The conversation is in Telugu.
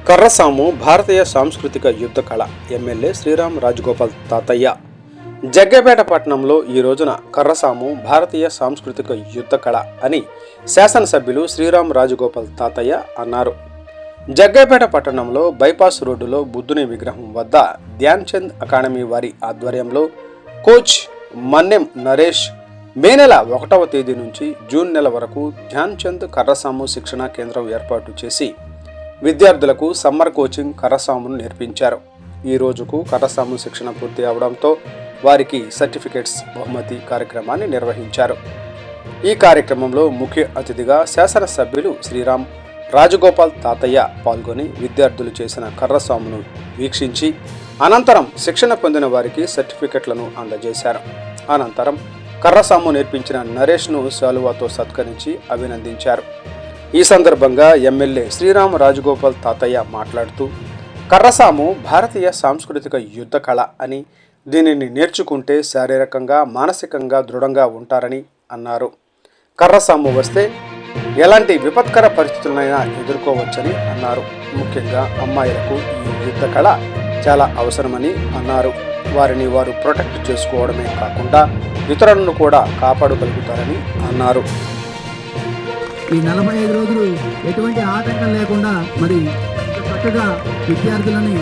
కర్రసాము భారతీయ సాంస్కృతిక యుద్ధ కళ. ఎమ్మెల్యే శ్రీరామ్ రాజగోపాల్ తాతయ్య. జగ్గేపేట పట్టణంలో ఈ రోజున కర్రసాము భారతీయ సాంస్కృతిక యుద్ధ కళ అని శాసనసభ్యులు శ్రీరామ్ రాజగోపాల్ తాతయ్య అన్నారు. జగ్గేపేట పట్టణంలో బైపాస్ రోడ్డులో బుద్ధుని విగ్రహం వద్ద ధ్యాన్ చంద్ అకాడమీ వారి ఆధ్వర్యంలో కోచ్ మన్నెం నరేష్ మే నెల 1వ తేదీ నుంచి జూన్ నెల వరకు ధ్యాన్ చంద్ కర్రసాము శిక్షణా కేంద్రం ఏర్పాటు చేసి విద్యార్థులకు సమ్మర్ కోచింగ్ కర్రసామును నేర్పించారు. ఈ రోజుకు కర్రసాము శిక్షణ పూర్తి అవడంతో వారికి సర్టిఫికెట్స్ బహుమతి కార్యక్రమాన్ని నిర్వహించారు. ఈ కార్యక్రమంలో ముఖ్య అతిథిగా శాసనసభ్యులు శ్రీరామ్ రాజగోపాల్ తాతయ్య పాల్గొని విద్యార్థులు చేసిన కర్రసామును వీక్షించి అనంతరం శిక్షణ పొందిన వారికి సర్టిఫికెట్లను అందజేశారు. అనంతరం కర్రసాము నేర్పించిన నరేష్ను శాలువాతో సత్కరించి అభినందించారు. ఈ సందర్భంగా ఎమ్మెల్యే శ్రీరామ్ రాజగోపాల్ తాతయ్య మాట్లాడుతూ, కర్రసాము భారతీయ సాంస్కృతిక యుద్ధ కళ అని, దీనిని నేర్చుకుంటే శారీరకంగా మానసికంగా దృఢంగా ఉంటారని అన్నారు. కర్రసాము వస్తే ఎలాంటి విపత్కర పరిస్థితులనైనా ఎదుర్కోవచ్చని అన్నారు. ముఖ్యంగా అమ్మాయిలకు ఈ యుద్ధ కళ చాలా అవసరమని అన్నారు. వారిని వారు ప్రొటెక్ట్ చేసుకోవడమే కాకుండా ఇతరులను కూడా కాపాడగలుగుతారని అన్నారు. ఈ 45 రోజులు ఎటువంటి ఆటంకం లేకుండా మరి చక్కగా విద్యార్థులని